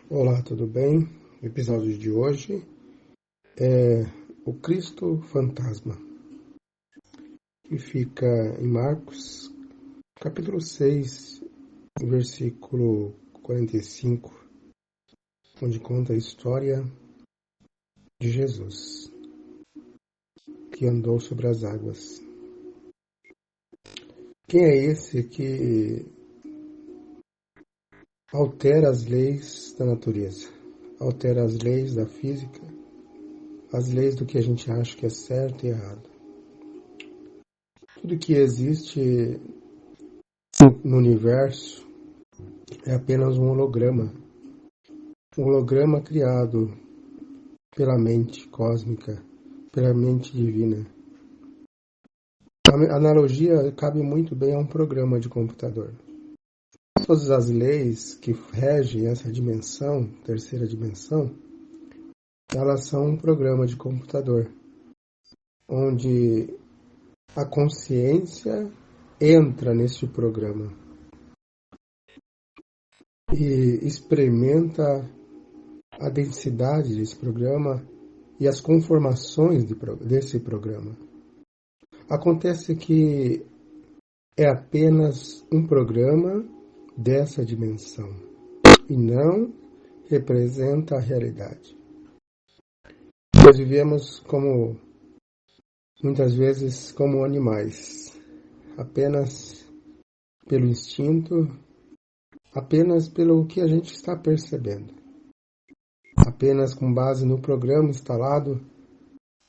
Olá, tudo bem? O episódio de hoje é o Cristo Fantasma, que fica em Marcos, capítulo 6, versículo 45, onde conta a história de Jesus, que andou sobre as águas. Quem é esse que altera as leis da natureza, altera as leis da física, as leis do que a gente acha que é certo e errado? Tudo que existe no universo é apenas um holograma criado pela mente cósmica, pela mente divina. A analogia cabe muito bem a um programa de computador. Todas as leis que regem essa dimensão, terceira dimensão, elas são um programa de computador, onde a consciência entra neste programa e experimenta a densidade desse programa e as conformações desse programa. Acontece que é apenas um programa dessa dimensão e não representa a realidade. Nós vivemos muitas vezes como animais, apenas pelo instinto, apenas pelo que a gente está percebendo, apenas com base no programa instalado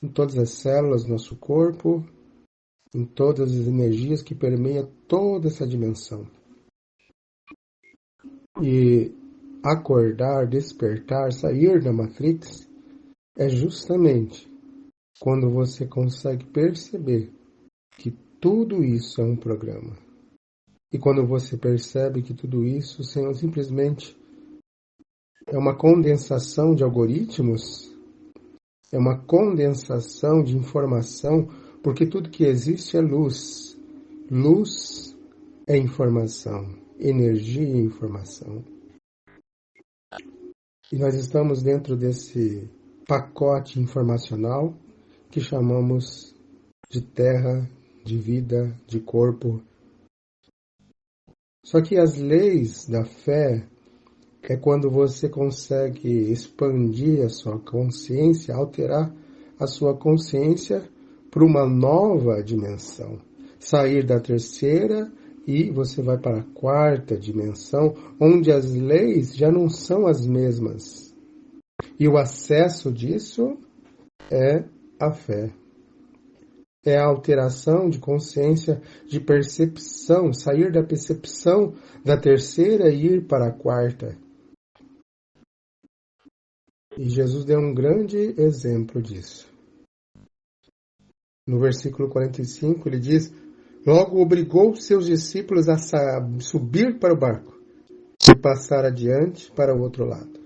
em todas as células do nosso corpo, em todas as energias que permeiam toda essa dimensão. E acordar, despertar, sair da Matrix é justamente quando você consegue perceber que tudo isso é um programa. E quando você percebe que tudo isso simplesmente é uma condensação de algoritmos, é uma condensação de informação, porque tudo que existe é luz. Luz é informação, energia é informação. E nós estamos dentro desse pacote informacional que chamamos de terra, de vida, de corpo. Só que as leis da fé é quando você consegue expandir a sua consciência, alterar a sua consciência para uma nova dimensão. Sair da terceira e você vai para a quarta dimensão, onde as leis já não são as mesmas. E o acesso disso é a fé. É a alteração de consciência, de percepção, sair da percepção da terceira e ir para a quarta. E Jesus deu um grande exemplo disso. No versículo 45 ele diz: logo obrigou seus discípulos a subir para o barco e passar adiante para o outro lado.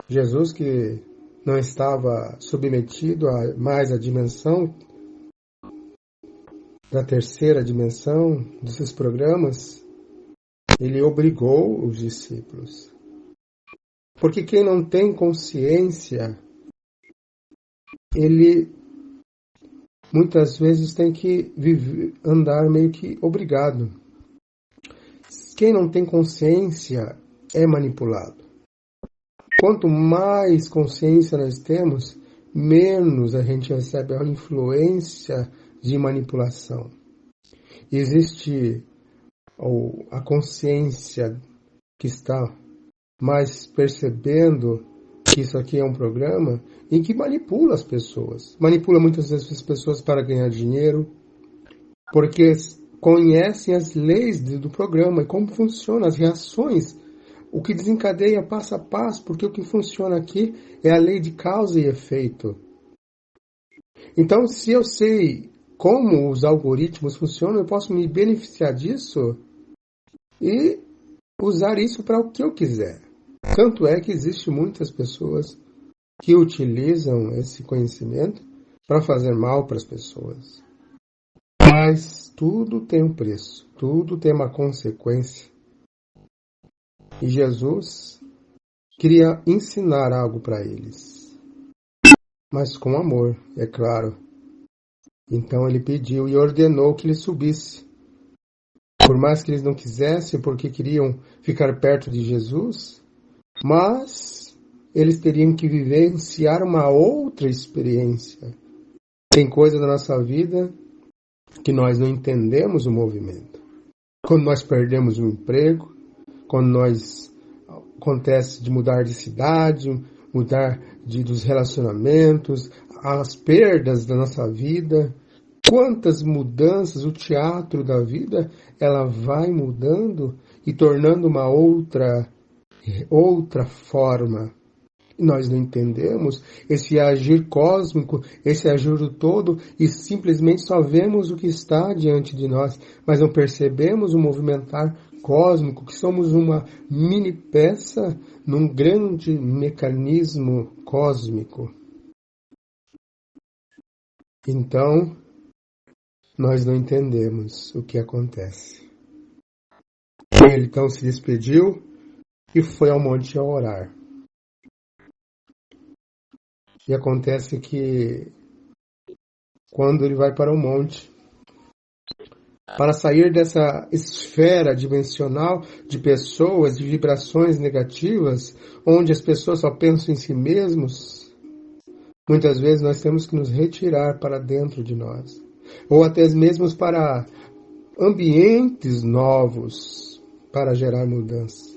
Jesus, que não estava submetido a mais a dimensão da terceira dimensão desses programas, ele obrigou os discípulos. Porque quem não tem consciência, ele muitas vezes tem que andar meio que obrigado. Quem não tem consciência é manipulado. Quanto mais consciência nós temos, menos a gente recebe a influência de manipulação. Existe a consciência que está mais percebendo que isso aqui é um programa em que manipula as pessoas. Manipula muitas vezes as pessoas para ganhar dinheiro, porque conhecem as leis do programa e como funcionam as reações, o que desencadeia passo a passo, porque o que funciona aqui é a lei de causa e efeito. Então, se eu sei como os algoritmos funcionam, eu posso me beneficiar disso e usar isso para o que eu quiser. Tanto é que existem muitas pessoas que utilizam esse conhecimento para fazer mal para as pessoas. Mas tudo tem um preço, tudo tem uma consequência. E Jesus queria ensinar algo para eles, mas com amor, é claro. Então ele pediu e ordenou que ele subisse. Por mais que eles não quisessem, porque queriam ficar perto de Jesus, mas eles teriam que vivenciar uma outra experiência. Tem coisa da nossa vida que nós não entendemos o movimento. Quando nós perdemos um emprego, quando acontece de mudar de cidade, mudar dos relacionamentos, as perdas da nossa vida, quantas mudanças, o teatro da vida, ela vai mudando e tornando uma outra forma. E nós não entendemos esse agir cósmico, esse agir do todo, e simplesmente só vemos o que está diante de nós, mas não percebemos o movimentar cósmico, que somos uma mini peça num grande mecanismo cósmico. Então, nós não entendemos o que acontece. Ele então se despediu e foi ao monte a orar. E acontece que quando ele vai para o monte, para sair dessa esfera dimensional de pessoas, de vibrações negativas, onde as pessoas só pensam em si mesmos, muitas vezes nós temos que nos retirar para dentro de nós. Ou até mesmo para ambientes novos para gerar mudança.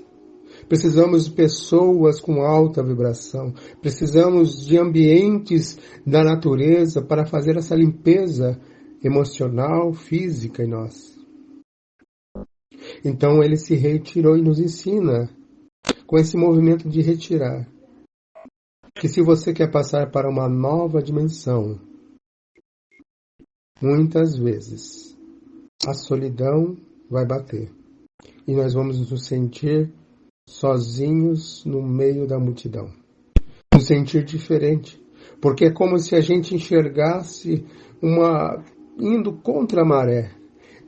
Precisamos de pessoas com alta vibração. Precisamos de ambientes da natureza para fazer essa limpeza emocional, física em nós. Então ele se retirou e nos ensina com esse movimento de retirar. Que se você quer passar para uma nova dimensão, muitas vezes a solidão vai bater. E nós vamos nos sentir sozinhos no meio da multidão. Nos sentir diferente. Porque é como se a gente enxergasse indo contra a maré.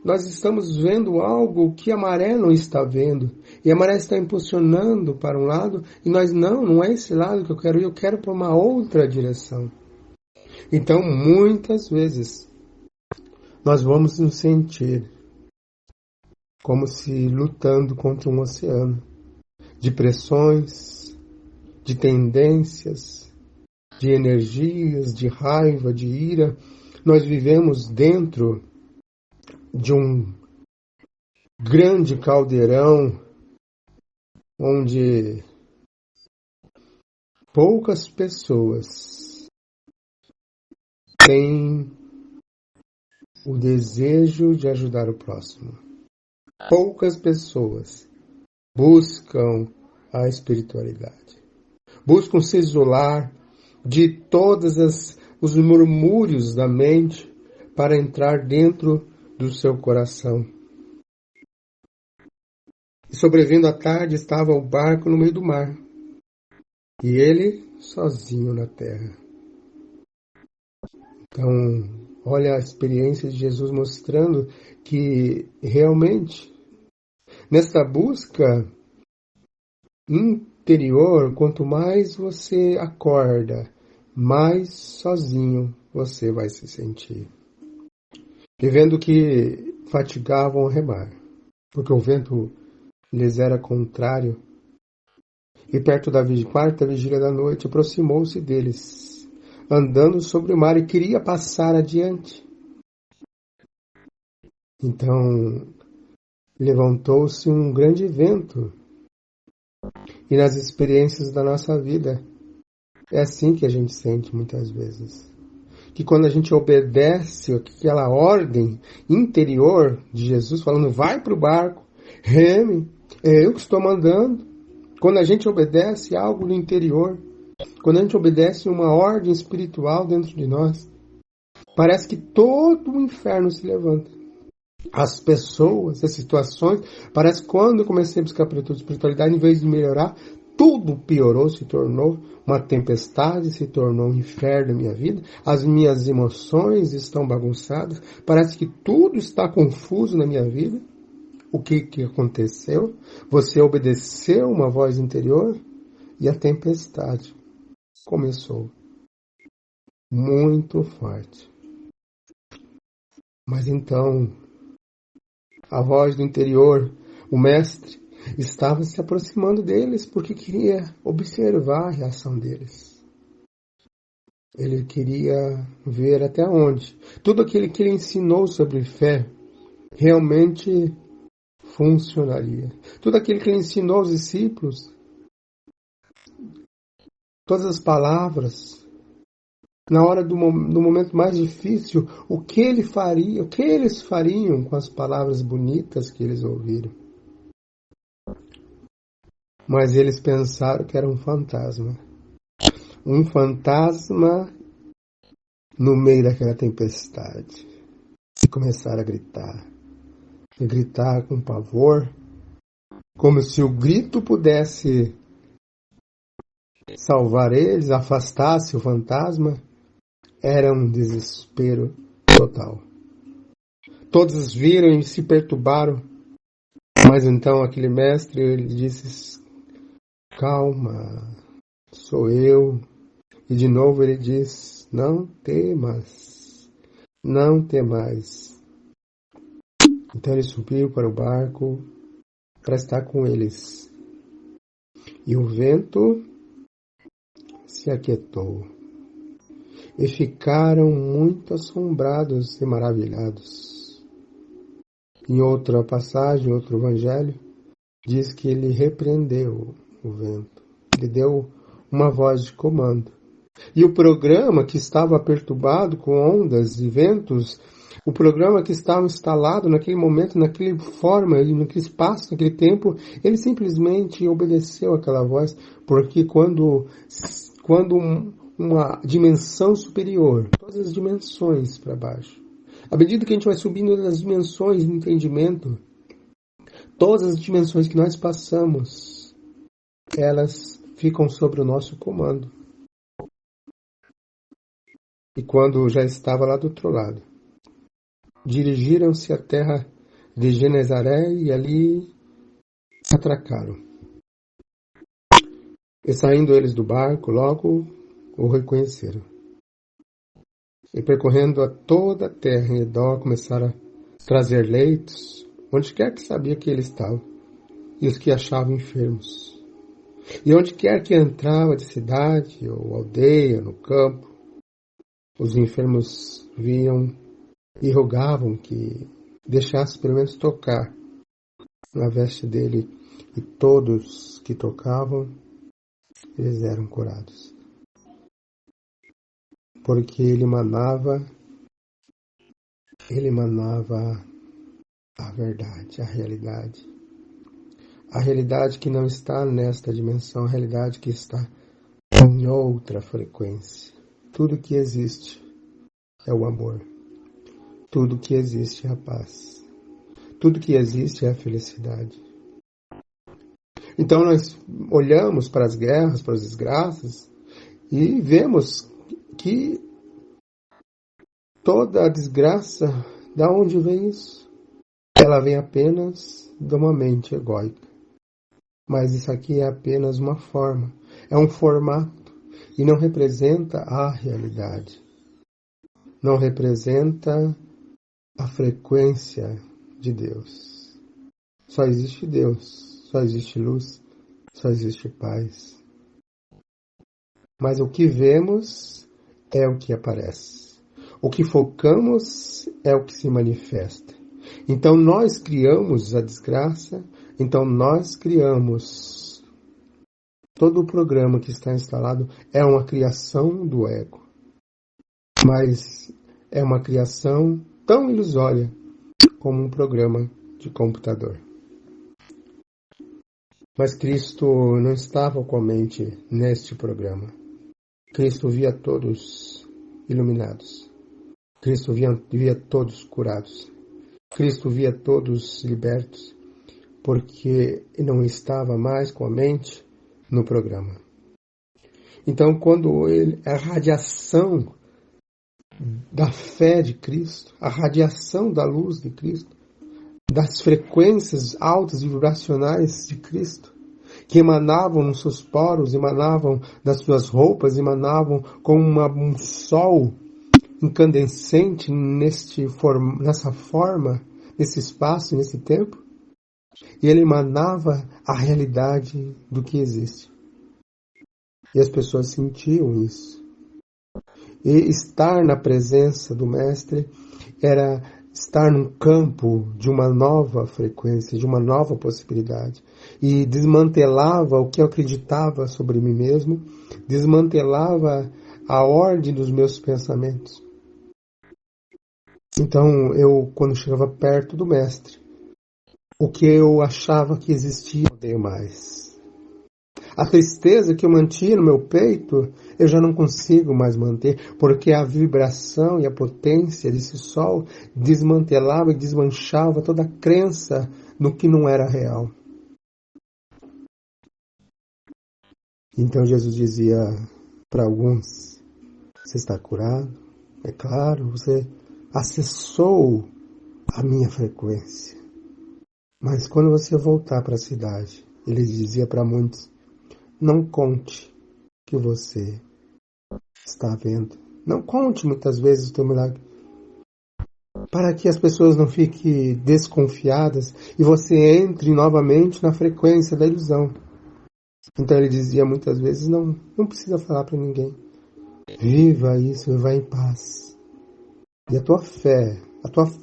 Nós estamos vendo algo que a maré não está vendo. E a maré está impulsionando para um lado. E nós não é esse lado que eu quero ir. Eu quero para uma outra direção. Então, muitas vezes, nós vamos nos sentir como se lutando contra um oceano. De pressões, de tendências, de energias, de raiva, de ira. Nós vivemos dentro de um grande caldeirão onde poucas pessoas têm o desejo de ajudar o próximo. Poucas pessoas buscam a espiritualidade. Buscam se isolar de todos os murmúrios da mente para entrar dentro do seu coração. E sobrevindo à tarde estava o barco no meio do mar. E ele sozinho na terra. Então, olha a experiência de Jesus mostrando que realmente nesta busca interior, quanto mais você acorda, mais sozinho você vai se sentir. E vendo que fatigavam a remar, porque o vento lhes era contrário, e perto da quarta vigília da noite aproximou-se deles, andando sobre o mar e queria passar adiante. Então levantou-se um grande vento. E nas experiências da nossa vida, é assim que a gente sente muitas vezes. Que quando a gente obedece aquela ordem interior de Jesus, falando, vai para o barco, reme, é eu que estou mandando. Quando a gente obedece algo no interior, quando a gente obedece uma ordem espiritual dentro de nós, parece que todo o inferno se levanta. As pessoas, as situações, parece que quando eu comecei a buscar a espiritualidade, em vez de melhorar, tudo piorou, se tornou uma tempestade, se tornou um inferno na minha vida, as minhas emoções estão bagunçadas, parece que tudo está confuso na minha vida. O que aconteceu? Você obedeceu uma voz interior E a tempestade começou muito forte. Mas então, a voz do interior, o mestre, estava se aproximando deles porque queria observar a reação deles. Ele queria ver até onde tudo aquilo que ele ensinou sobre fé realmente funcionaria. Tudo aquilo que ele ensinou aos discípulos, todas as palavras, na hora do momento mais difícil, o que ele faria, o que eles fariam com as palavras bonitas que eles ouviram. Mas eles pensaram que era um fantasma. Um fantasma no meio daquela tempestade. E começaram a gritar. E gritar com pavor, como se o grito pudesse salvar eles, afastasse o fantasma. Era um desespero total. Todos viram e se perturbaram. Mas então aquele mestre, ele disse: calma, sou eu. E de novo ele diz: não temas, não temais. Então ele subiu para o barco para estar com eles. E o vento se aquietou. E ficaram muito assombrados e maravilhados. Em outra passagem, outro evangelho, diz que ele repreendeu o vento. Ele deu uma voz de comando. E o programa que estava perturbado com ondas e ventos, o programa que estava instalado naquele momento, naquela forma, naquele espaço, naquele tempo, ele simplesmente obedeceu àquela voz, porque quando uma dimensão superior, todas as dimensões para baixo, à medida que a gente vai subindo nas dimensões de entendimento, todas as dimensões que nós passamos, elas ficam sob o nosso comando. E quando já estava lá do outro lado, dirigiram-se à terra de Genezaré e ali atracaram. E saindo eles do barco, logo o reconheceram. E percorrendo a toda a terra em redor, começaram a trazer leitos, onde quer que sabia que ele estava, e os que achavam enfermos. E onde quer que entrava de cidade ou aldeia, no campo, os enfermos vinham e rogavam que deixasse pelo menos tocar na veste dele, e todos que tocavam, eles eram curados. Porque ele emanava a verdade, a realidade. A realidade que não está nesta dimensão, a realidade que está em outra frequência. Tudo que existe é o amor. Tudo que existe é a paz. Tudo que existe é a felicidade. Então nós olhamos para as guerras, para as desgraças e vemos que toda a desgraça, da onde vem isso? Ela vem apenas de uma mente egóica. Mas isso aqui é apenas uma forma, é um formato e não representa a realidade. Não representa a frequência de Deus. Só existe Deus, só existe luz, só existe paz. Mas o que vemos é o que aparece. O que focamos é o que se manifesta. Então nós criamos a desgraça, então nós criamos todo o programa que está instalado é uma criação do ego. Mas é uma criação tão ilusória como um programa de computador. Mas Cristo não estava com a mente neste programa. Cristo via todos iluminados. Cristo via todos curados. Cristo via todos libertos, porque não estava mais com a mente no programa. Então, quando a radiação da fé de Cristo, a radiação da luz de Cristo, das frequências altas e vibracionais de Cristo, que emanavam nos seus poros, emanavam das suas roupas, emanavam como um sol incandescente nessa forma, nesse espaço, nesse tempo. E ele emanava a realidade do que existe. E as pessoas sentiam isso. E estar na presença do Mestre era estar num campo de uma nova frequência, de uma nova possibilidade. E desmantelava o que eu acreditava sobre mim mesmo, desmantelava a ordem dos meus pensamentos. Então, quando chegava perto do Mestre, o que eu achava que existia não tem mais. A tristeza que eu mantinha no meu peito, eu já não consigo mais manter, porque a vibração e a potência desse sol desmantelava e desmanchava toda a crença no que não era real. Então Jesus dizia para alguns: você está curado? É claro, você acessou a minha frequência. Mas quando você voltar para a cidade, ele dizia para muitos: não conte que você está vendo. Não conte muitas vezes o teu milagre, para que as pessoas não fiquem desconfiadas e você entre novamente na frequência da ilusão. Então ele dizia muitas vezes: não precisa falar para ninguém. Viva isso e vá em paz. E a tua fé,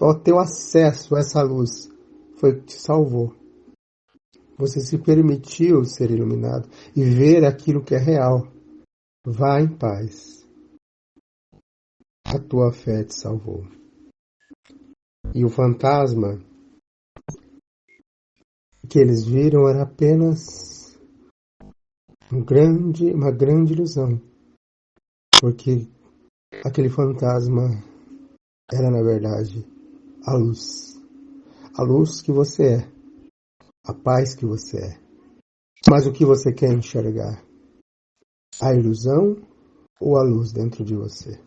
o teu acesso a essa luz foi o que te salvou. Você se permitiu ser iluminado e ver aquilo que é real. Vá em paz. A tua fé te salvou. E o fantasma que eles viram era apenas uma grande ilusão. Porque aquele fantasma era, na verdade, a luz. A luz que você é. A paz que você é. Mas o que você quer enxergar? A ilusão ou a luz dentro de você?